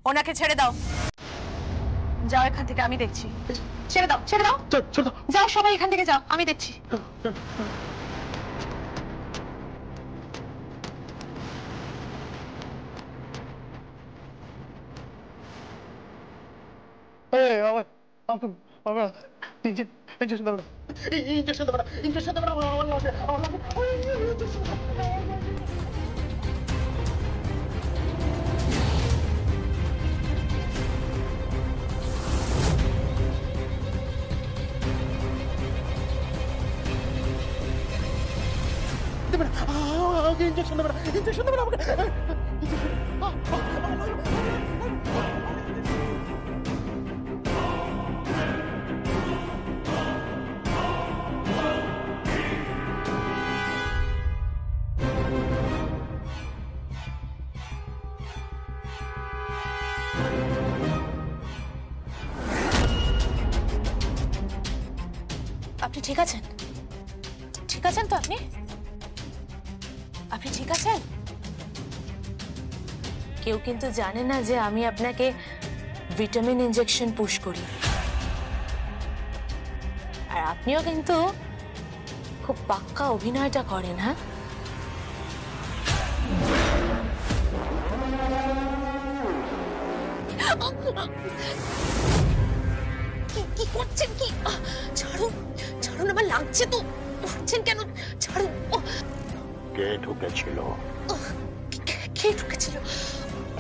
ওনাকে ছেড়ে দাও। যাও এখান থেকে, আমি দেখছি। ছেড়ে দাও, ছেড়ে দাও, যাও সবাই এখান থেকে যাও, আমি দেখছি। আপনি ঠিক আছেন? ঠিক আছেন তো আপনি? আপনি ঠিক আছেন? কেউ কিন্তু জানে না যে আমি আপনাকে ভিটামিন ইনজেকশন পুশ করি। আর আপনিও কিন্তু খুব পাক্কা অভিনয়টা করেন। হ্যাঁ, কি করছেন? কি ছাড়ুন, ছাড়ুন, আমার লাগছে তো। উঠছেন কেন? ছাড়ুন। কে ঢুকেছিল? কে ঢুকেছিল?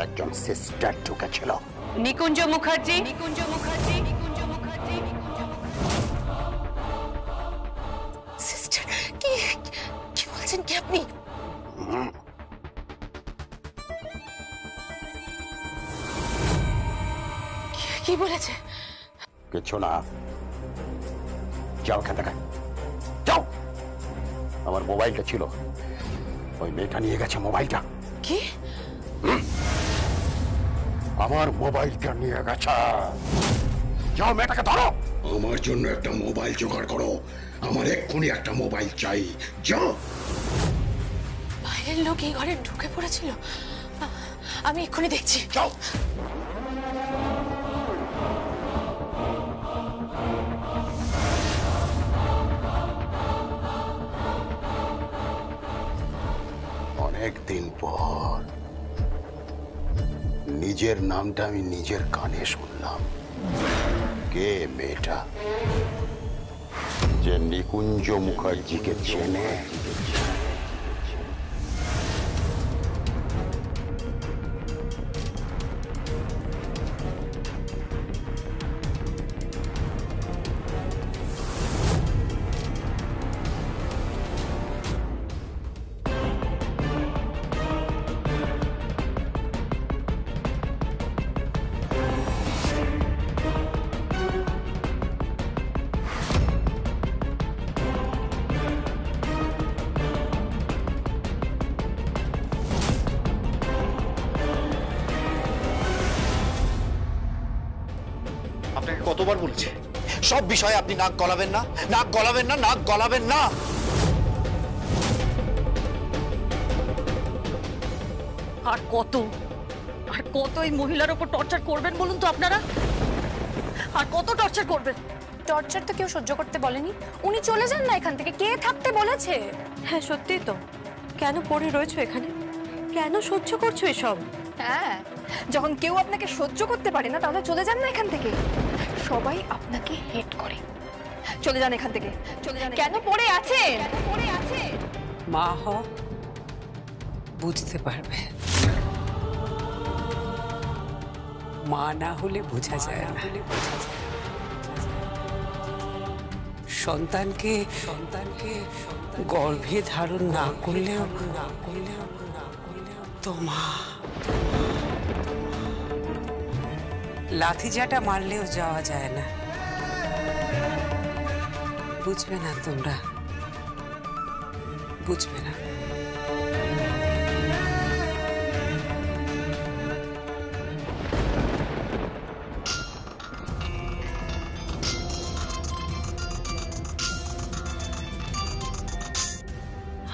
একজন সিস্টার ঢুকেছিল। নিকুঞ্জ মুখার্জি। নিকুঞ্জ মুখার্জি। নিকুঞ্জ মুখার্জি। সিস্টার? কি বলছেন কি আপনি? কি বলেছে? কিছু না, যাও এখান থেকে, যাও। আমার মোবাইলটা ছিল, ওই মেয়েটা নিয়ে গেছে মোবাইলটা। কি? আমার মোবাইলটা নিয়ে গেছে। যাও, মেয়েটাকে ধরো। আমার জন্য একটা মোবাইল জোগাড় করো, আমার এক্ষুনি একটা মোবাইল চাই। যাও। বাইরের লোক এই ঘরে ঢুকে পড়েছিল, আমি এক্ষুনি দেখছি। যাও। অনেকদিন পর নিজের নামটা আমি নিজের কানে শুনলাম। কে মেয়েটা যে নিকুঞ্জ মুখার্জিকে চেনে? আপনাকে কতবার বলেছি সব বিষয়ে আপনি নাক গলাবেন না, নাক গলাবেন না, নাক গলাবেন না। আর কত এই মহিলার উপর টর্চার করবেন বলুন তো আপনারা? আর কত টর্চার করবেন? টর্চার তো কেউ সহ্য করতে বলেনি। উনি চলে যান না এখান থেকে, কে থাকতে বলেছে? হ্যাঁ সত্যি তো, কেন পড়ে রয়েছো এখানে? কেন সহ্য করছো এসব? হ্যাঁ, যখন কেউ আপনাকে সহ্য করতে পারে না তাহলে চলে যান না এখান থেকে। সবাই আপনাকে হেট করে। চলে যান এখান থেকে, চলে যান। কেন পড়ে আছেন? কেন পড়ে আছেন? মা হও, বুঝতে পারবে। মা না হলে বোঝা যায় না। সন্তানকে গর্ভে ধারণ না করলেও তো মা। লাঠিঝাঁটা মারলেও যাওয়া যায় না, বুঝবে না তোমরা, বুঝবে না।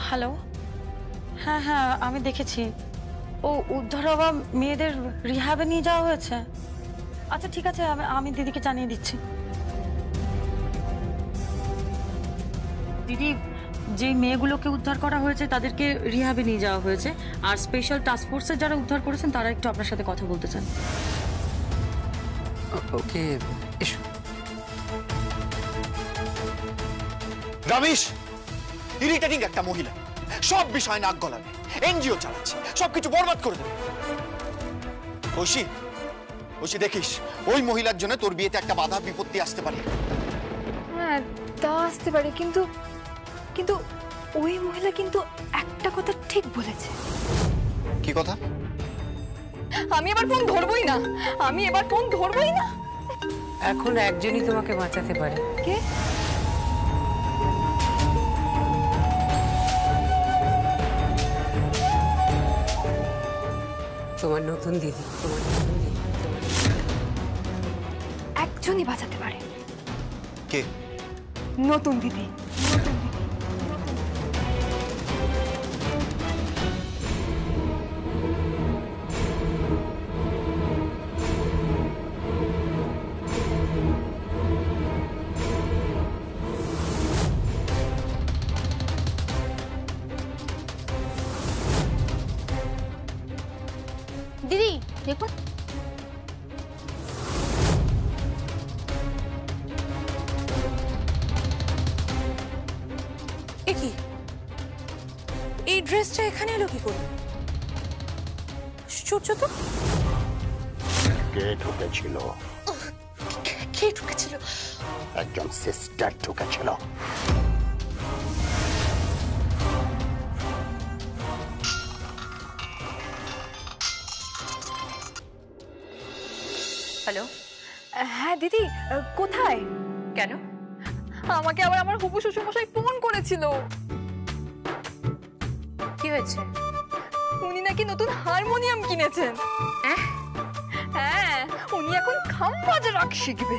হ্যালো, হ্যাঁ হ্যাঁ আমি দেখেছি। ও উদ্ধার হওয়া মেয়েদের রিহ্যাবে নিয়ে যাওয়া হয়েছে? আচ্ছা ঠিক আছে, আমি দিদিকে জানিয়ে দিচ্ছি। দিদি, যে মেয়েগুলোকে উদ্ধার করা হয়েছে তাদেরকে রিহ্যাবে নিয়ে যাওয়া হয়েছে, আর স্পেশাল টাস্ক ফোর্সের যারা উদ্ধার করেছেন তারা একটু আপনার সাথে কথা বলতে চান। ওকে, এসো। রমেশ ইরিটেটিং একটা মহিলা, সব বিষয় নাক গলাবে, এনজিও চালাচ্ছে, সবকিছু বরবাদ করে দেবে। ঐশী, ঐশী দেখিস ওই মহিলার জন্য তোর বিয়েতে একটা বাধা বিপত্তি আসতে পারে। হ্যাঁ তা আসতে পারে, কিন্তু কিন্তু ওই মহিলা কিন্তু একটা কথা ঠিক বলেছে। কি কথা? আমি এবার ফোন ধরবই না, আমি এবার ফোন ধরবই না। এখন একজনই তোমাকে বাঁচাতে পারে। কে? তোমার নতুন দিদি, তোমার নতুন দিদি। একজনই বাঁচাতে পারে। কে? নতুন দিদি। দিদি দেখুন, এ কি, এই ড্রেসটা এখানে এলো কি করে? আশ্চর্য তো। কে ঢুকেছিল? কে ঢুকেছিল? একজন সিস্টার ঢুকেছিল। হ্যালো। হ্যাঁ দিদি, কোথায়? কেন? আমাকে আবার আমার হবু শ্বশুরমশাই ফোন করেছিল। কি হয়েছে? উনি নাকি নতুন হারমোনিয়াম কিনেছেন। হ্যাঁ, উনি এখন খাম বাজানো শিখবে।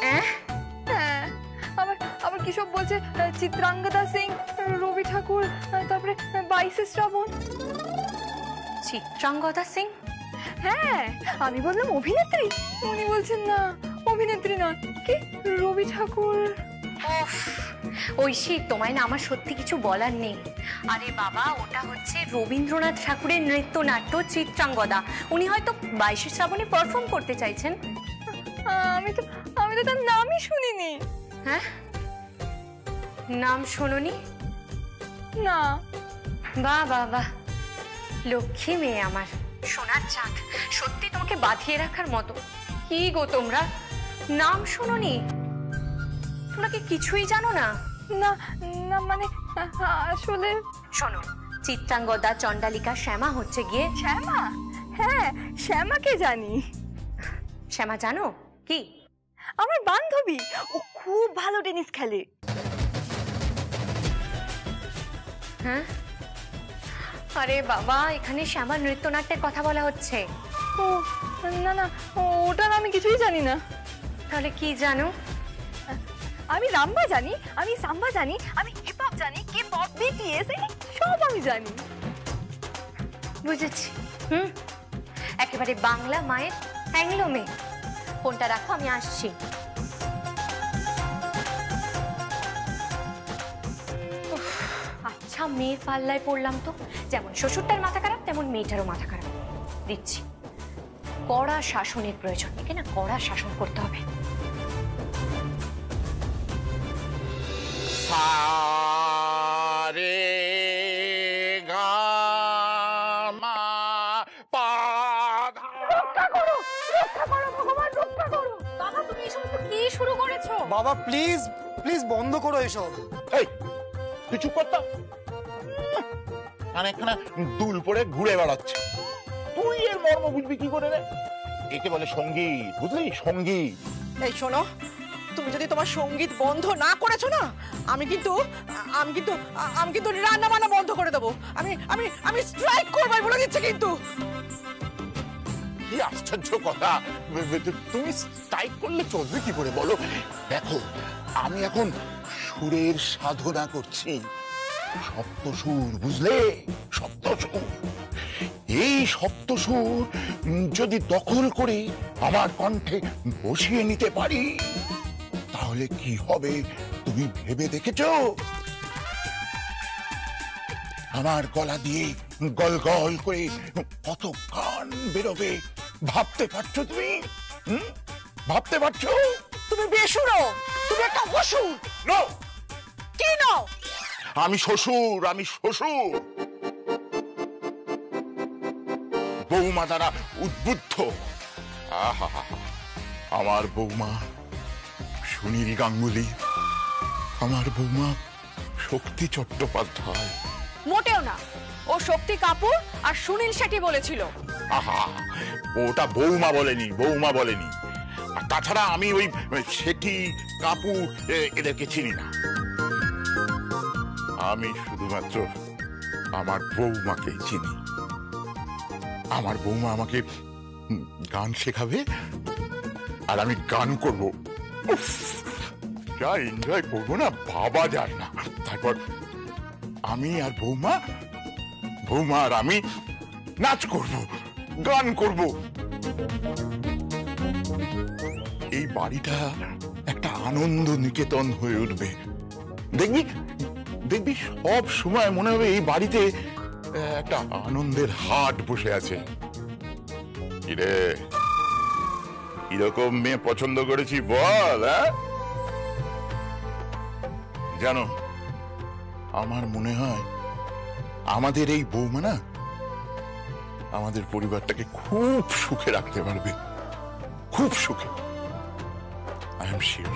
হ্যাঁ, আবার আবার কি সব বলছে, চিত্রাঙ্গদা সিং, রবি ঠাকুর, তারপরে 22 শ্রাবণ। চিত্রাঙ্গদা সিং? হ্যাঁ, আমি বললাম অভিনেত্রী, উনি বলছেন না, অভিনেত্রী নয়, কি রবি ঠাকুর। ঐশী, তোমায় না আমার সত্যি কিছু বলার নেই। আরে বাবা, ওটা হচ্ছে রবীন্দ্রনাথ ঠাকুরের নৃত্যনাট্য চিত্রাঙ্গদা। উনি হয়তো 22 শ্রাবণে পারফর্ম করতে চাইছেন। আমি তো তার নামই শুনিনি। হ্যাঁ, নাম শোনোনি? না। বাহ বাহ বাহ, লক্ষ্মী মেয়ে আমার, সোনার চাঁদ, সত্যি তোমাকে বাঁধিয়ে রাখার মতো। কি গো তোমরা, নাম শোনোনি? তোমরা কি কিছুই জানো না? না না, মানে আসলে শোনো, চিত্রাঙ্গদা, চণ্ডালিকা, শ্যামা হচ্ছে গিয়ে। শ্যামা? হ্যাঁ, শ্যামাকে জানি। শ্যামা জানো কি? আমার বান্ধবী, ও খুব ভালো টেনিস খেলে। হ্যাঁ, আরে বাবা, এখানে শ্যামা নৃত্যনাট্যের কথা বলা হচ্ছে। ও না না, ওটার আমি কিছুই জানি না। তাহলে কি জানো? আমি রাম্বা জানি, আমি সাম্বা জানি, আমি হিপ হপ জানি, কে পপ, বিটিএস, সব আমি জানি। বুঝেছি। একেবারে বাংলা মায়ের অ্যাংলো মেয়ে। ফোনটা রাখো, আমি আসছি। আচ্ছা, মেয়ের পাল্লায় পড়লাম তো। যেমন শ্বশুরটার মাথা খারাপ, তেমন মেয়েটারও মাথা খারাপ। দিচ্ছি, কড়া শাসনের প্রয়োজন। একে না কড়া শাসন করতে হবে। সারে গা মা পা ধা। রক্ষা করো ভগবান, রক্ষা করো। বাবা, তুমি এই সমস্ত কি শুরু করেছো? বাবা প্লিজ প্লিজ বন্ধ করো এসব। এই তুই চুপ করতো, কানে কানে দুল পরে ঘুরে বেড়াচ্ছে। তুই এর মর্ম বুঝবি কি করে রে? একে বলে সঙ্গীত, বুঝলি? সঙ্গীত। এই শোনো, তুমি যদি তোমার সঙ্গীত বন্ধ না করেছো না, আমি কিন্তু রান্না বান্না বন্ধ করে দেবো। আমি স্ট্রাইক করবো বলে দিচ্ছি কিন্তু। কি আশ্চর্য কথা! তুমি স্ট্রাইক করলে চলবে কি করে বলো? দেখো, আমি এখন সুরের সাধনা করছি, সপ্তসুর, বুঝলে? সপ্তসুর। এই সপ্তসুর যদি দখল করে আমার কণ্ঠে বসিয়ে নিতে পারি, তাহলে কি হবে তুমি ভেবে দেখেছো? আমার গলা দিয়ে গল গল করে কত গান বেরোবে ভাবতে পারছো তুমি? ভাবতে পারছো? তুমি বেসুরো, তুমি একটা অসুর। নো, কি নাও? আমি শ্বশুর, আমি শ্বশুর। বৌমা দ্বারা উদ্বুদ্ধ। আহা, আমার বৌমা সুনীল গাঙ্গুলি, আমার বৌমা শক্তি চট্টোপাধ্যায়। মোটেও না, ও শক্তি কাপুর আর সুনীল শেঠি বলেছিল। আহা, ওটা বৌমা বলেনি, বৌমা বলেনি। আর তাছাড়া আমি ওই শেঠি কাপুর এদেরকে চিনি না। আমি শুধুমাত্র আমার বৌমাকে চিনি। আমার বৌমা আমাকে গান শেখাবে আর আমি গান করব। উফ, যা এনজয় করবো না ভাবা যায় না। তারপর আমি আর বৌমা, বৌমা আর আমি নাচ করব, গান করব। এই বাড়িটা একটা আনন্দ নিকেতন হয়ে উঠবে। দেখবি দেখবি সব সময় মনে হবে এই বাড়িতে একটা আনন্দের হাট বসে আছে। কিরে, কিরকম মেয়ে পছন্দ করেছি বল? জানো, আমার মনে হয় আমাদের এই বৌমা না আমাদের পরিবারটাকে খুব সুখে রাখতে পারবে, খুব সুখে। I am sure.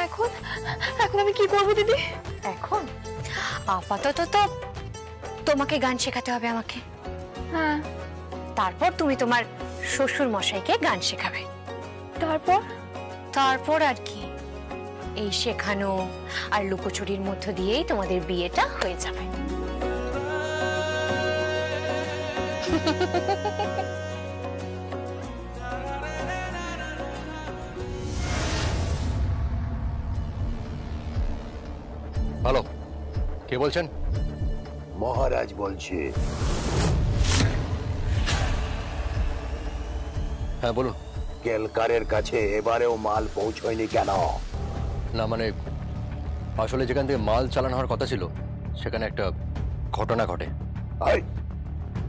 এখন এখন আমি কি করবো দিদি? এখন আপাতত তো তোমাকে গান শেখাতে হবে আমাকে। হ্যাঁ, তারপর তুমি তোমার শ্বশুর মশাইকে গান শেখাবে। তারপর? তারপর আর কি, এই শেখানো আর লুকোচুরির মধ্য দিয়েই তোমাদের বিয়েটা হয়ে যাবে। হ্যালো, কে বলছেন? মহারাজ বলছে। হ্যাঁ বলুন। কেলকারের কাছে এবারেও মাল পৌঁছয়নি কেন? না মানে আসলে যেখান থেকে মাল চালানো হওয়ার কথা ছিল সেখানে একটা ঘটনা ঘটে। এই,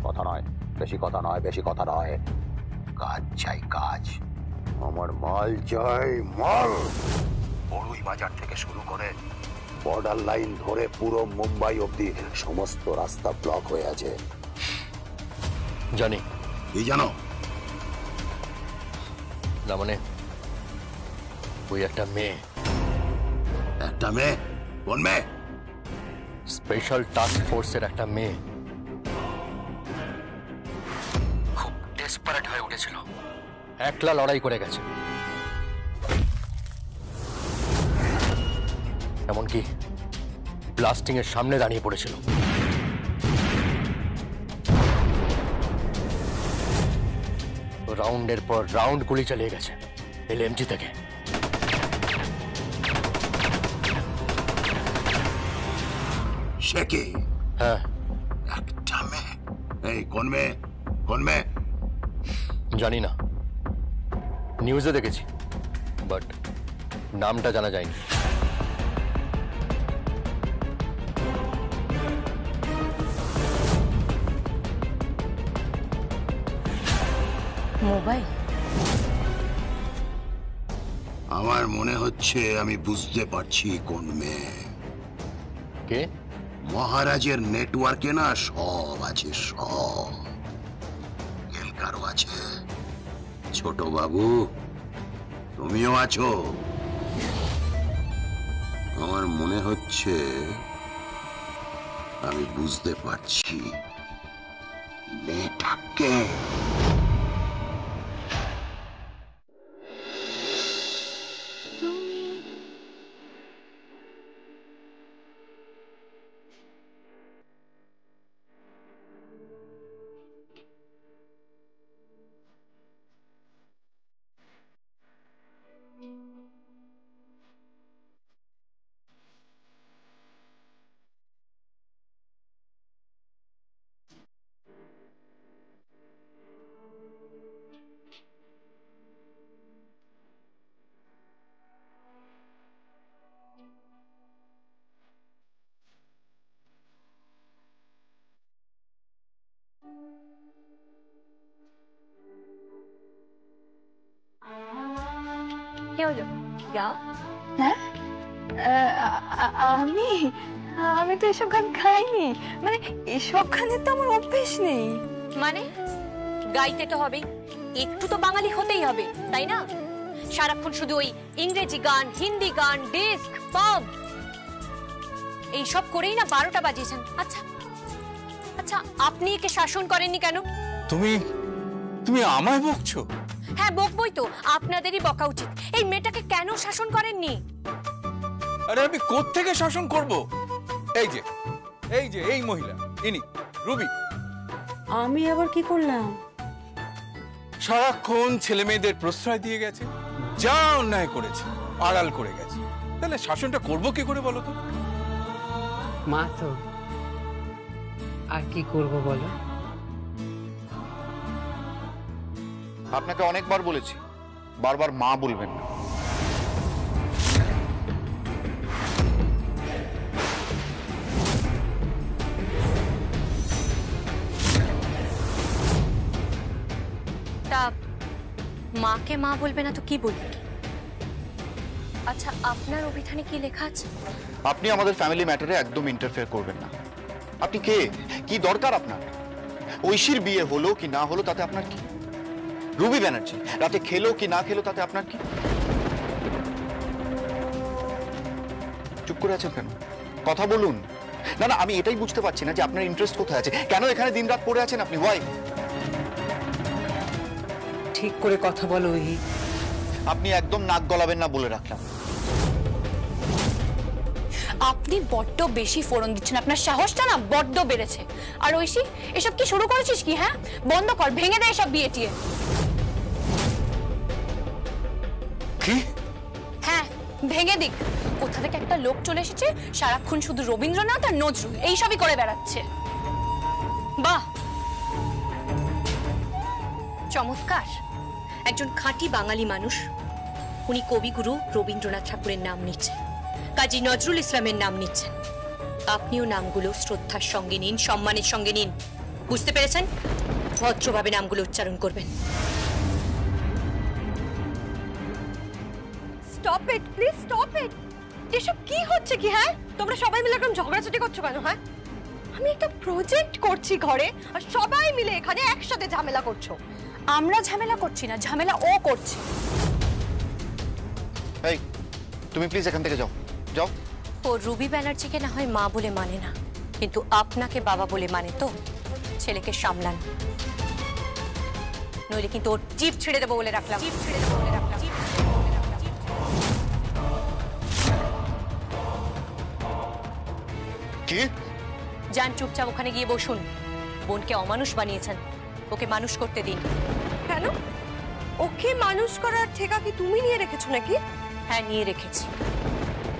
কথা নয়, বেশি কথা নয়, বেশি কথা নয়। কাজ চাই, কাজ। আমার মাল চাই, মাল। বড়ুই বাজার থেকে শুরু করে বর্ডার লাইন ধরে পুরো মুম্বাই অব্দি সমস্ত রাস্তা ব্লক হয়ে আছে। জানি। কি জানো? না মানে ওই একটা মেয়ে। একটা মেয়ে? কোন মেয়ে? স্পেশাল টাস্ক ফোর্সের একটা মেয়ে খুব ডেসপারেট হয়ে উঠেছিল, একলা লড়াই করে গেছে। এমনকি ব্লাস্টিং এর সামনে দাঁড়িয়ে পড়েছিল। রাউন্ডের পর রাউন্ড গুলি চালিয়ে গেছে এলএমজি থেকে। সে কি? হ্যাঁ, একটা মেয়ে? এই কোন মেয়ে? কোন মেয়ে? জানি না, নিউজে দেখেছি, বাট নামটা জানা যায়নি। মোবাইল? আমার মনে হচ্ছে আমি বুঝতে পারছি কোন মেয়ে। কে? মহারাজের নেটওয়ার্কে না সব আছে, সব। কেলকারও আছে, ছোট বাবু তুমিও আছো। আমার মনে হচ্ছে আমি বুঝতে পারছি মেয়েটাকে। কি হলো যা হ্যাঁ আমি আমি তো এসব গান খাইনি, মানে এসব গানের তো আমার অভ্যেস নেই। মানে গাইতে তো হবে, একটু তো বাঙালি হতেই হবে তাই না? সারাক্ষণ শুধু ওই ইংরেজি গান, হিন্দি গান, ডিস্ক, পপ এইসব করেই না 12টা বাজিয়েছেন। আচ্ছা আচ্ছা, আপনি একে শাসন করেননি কেন? তুমি আমায় বকছো? হ্যাঁ বকবই তো, আপনাদেরই বকা উচিত। এই মেয়েটাকে কেন শাসন করেননি? আরে আমি কোত্থেকে শাসন করব? এই যে এই মহিলা, ইনি রুবি। আমি আবার কি করলাম? সারাক্ষণ ছেলে মেয়েদের প্রশ্রয় দিয়ে গেছে, যা অন্যায় করেছে আড়াল করে গেছে। তাহলে শাসনটা করব কি করে বলো তো? মা তো আর কি করব বলো? আপনাকে অনেকবার বলেছি, বারবার মা বলবেন না। তা মাকে মা বলবে না তো কি বলবে? আচ্ছা, আপনার অভিধানে কি লেখা আছে? আপনি আমাদের ফ্যামিলি ম্যাটারে একদম ইন্টারফেয়ার করবেন না। আপনি কে? কি দরকার আপনার? ঐশীর বিয়ে হলো কি না হলো তাতে আপনার কি? রুবি ব্যানার্জি রাতে খেলো কি না খেলো তাতে আপনার কি? চুপ করে আছেন কেন? কথা বলুন। না না, আমি এটাই বুঝতে পারছি না যে আপনার ইন্টারেস্ট কোথায় আছে, কেন এখানে দিনরাত পড়ে আছেন আপনি? ওয়াই? ঠিক করে কথা বলো ওহি। আপনি একদম নাক গলাবেন না বলে রাখলাম। আপনি বড্ড বেশি ফোড়ন দিচ্ছেন, আপনার সাহসটা না বড্ড বেড়েছে। আর ঐশী, এসব কি শুরু করেছিস কি? হ্যাঁ বন্ধ কর, ভেঙে দেয় সব বিয়ে টিয়ে। কি? হ্যাঁ ভেঙে দিক। কোথা থেকে একটা লোক চলে এসেছে, সারাক্ষণ শুধু রবীন্দ্রনাথ আর নজরুল এইসবই করে বেড়াচ্ছে। বাহ, চমৎকার। একজন খাঁটি বাঙালি মানুষ, উনি কবিগুরু রবীন্দ্রনাথ ঠাকুরের নাম নিচ্ছেন, কাজী নজরুল ইসলামের নাম নিচ্ছেন। আপনিও নামগুলো শ্রদ্ধার সঙ্গে নিন, সম্মানের সঙ্গে নিন। বুঝতে পেরেছেন? ভদ্রভাবে নামগুলো উচ্চারণ করবেন। Stop it please, stop it. এসব কি হচ্ছে কি? হ্যাঁ তোমরা সবাই মিলে এরকম ঝগড়াঝাটি করছো কেন? হ্যাঁ আমি একটা প্রজেক্ট করছি ঘরে, আর সবাই মিলে এখানে একসাথে ঝামেলা করছো। আমরা ঝামেলা করছি না, ঝামেলা ও করছে। এই তুমি প্লিজ এখান থেকে যাও, যাও। ও রুবি ব্যানার্জিকে না হয় মা বলে মানে না, কিন্তু আপনাকে বাবা বলে মানে তো। ছেলেকে সামলান, নইলে কিন্তু ওর জিভ ছেড়ে দেবো বলে রাখলাম। জিভ ছেড়ে দেবো বলে রাখলাম। কি? যান চুপচাপ ওখানে গিয়ে বসুন। বোনকে অমানুষ বানিয়েছেন, ওকে মানুষ করতে দিন। কেন? ওকে মানুষ করার ঠেকা কি তুমি নিয়ে রেখেছো নাকি? হ্যাঁ নিয়ে রেখেছি,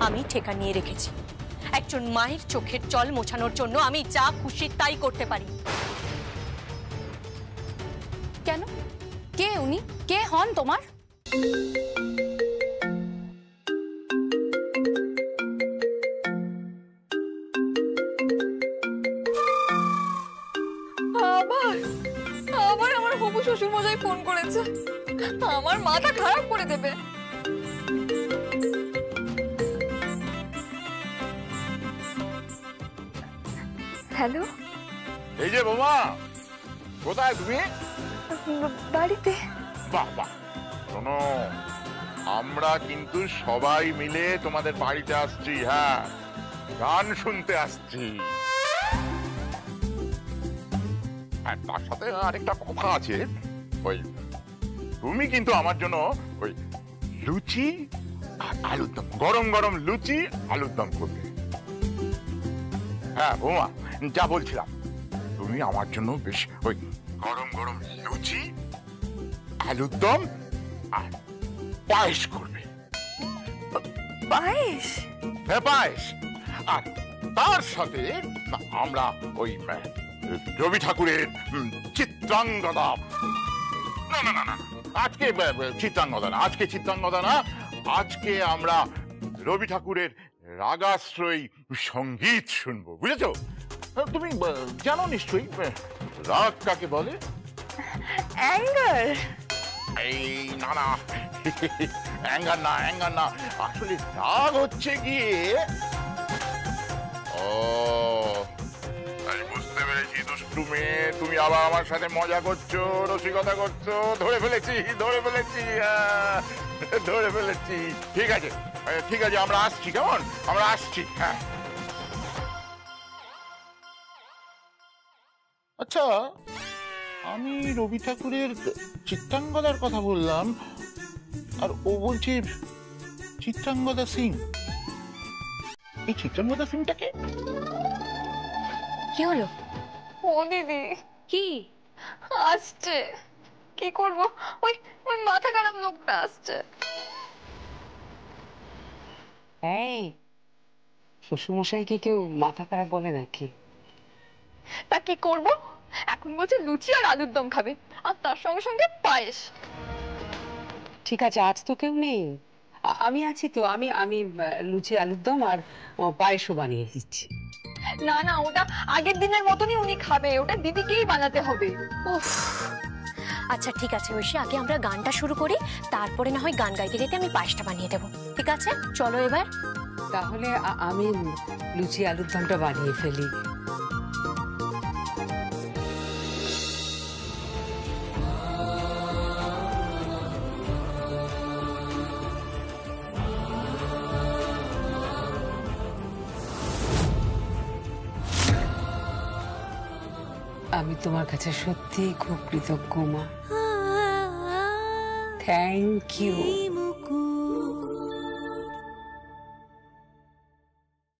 আমি ঠেকা নিয়ে রেখেছি। একজন মায়ের চোখের জল মোছানোর জন্য আমি যা খুশি তাই করতে পারি। কেন? কে উনি? কে হন তোমার? আবার আবার আমার হবু শ্বশুর মশাই ফোন করেছে, আমার মাথা খারাপ করে দেবে। হ্যালো, এই যে বোমা, কোথায় তুমি? বাড়িতে। বাহ বাহ, শোনো, আমরা কিন্তু সবাই মিলে তোমাদের বাড়িতে আসছি। হ্যাঁ, গান শুনতে আসছি। হ্যাঁ, তার সাথে আরেকটা কথা আছে। ওই তুমি কিন্তু আমার জন্য ওই লুচি আর আলুর দম, গরম গরম লুচি আলুর দম করবে। হ্যাঁ বোমা, যা বলছিলাম, তুমি আমার জন্য বেশ ওই গরম গরম লুচি আলুর দম আর পায়েস করবে। পায়েস? হ্যাঁ পায়েস। আর তার সাথে আমরা ওই রবি ঠাকুরের চিত্রাঙ্গদা। না না না না, আজকে চিত্রাঙ্গদা না, আজকে চিত্রাঙ্গদা না, আজকে আমরা রবি ঠাকুরের রাগাশ্রয়ী সঙ্গীত শুনবো, বুঝেছো? তুমি জানো নিশ্চয়ই রাগ কাকে বলে? অ্যাঙ্গার? এই না না, অ্যাঙ্গার না, অ্যাঙ্গার না, আসলে রাগ হচ্ছে গিয়ে ও আমি বুঝতে পেরেছি দুষ্টু মেয়ে, তুমি আবার আমার সাথে মজা করছো, রসিকতা করছো। ধরে ফেলেছি, ধরে ফেলেছি, ধরে ফেলেছি। ঠিক আছে, ঠিক আছে, আমরা আসছি, কেমন? আমরা আসছি। হ্যাঁ, আচ্ছা, আমি রবি ঠাকুরের চিত্রাঙ্গদার কথা বললাম, আর ও বলছে চিত্রাঙ্গদা সিং। এই চিত্রাঙ্গদা সিংটাকে কি হলো? ও দিদি কি আসছে, কি করব, ওই ওই মাথা খারাপ লোকটা আসছে। এই শ্বশুরমশাইকে কেউ মাথা খারাপ বলে নাকি? তা কি করব, এখন বলছে লুচি আর আলুর দম খাবে, আর তার সঙ্গে সঙ্গে পায়েস। ঠিক আছে, আজ তো কেউ নেই, আমি আছি তো, আমি আমি লুচি আলুর দম আর পায়েসও বানিয়ে দিচ্ছি। না না, ওটা আগের দিনের মতনই উনি খাবে, ওটা দিদিকেই বানাতে হবে। উফ, আচ্ছা ঠিক আছে ঐশী, আগে আমরা গানটা শুরু করি, তারপরে না হয় গান গাইতে গাইতে আমি পায়েসটা বানিয়ে দেবো। ঠিক আছে, চলো এবার। তাহলে আমি লুচি আলুর দমটা বানিয়ে ফেলি। আমি তোমার কাছে সত্যিই খুব কৃতজ্ঞ মা। Thank you.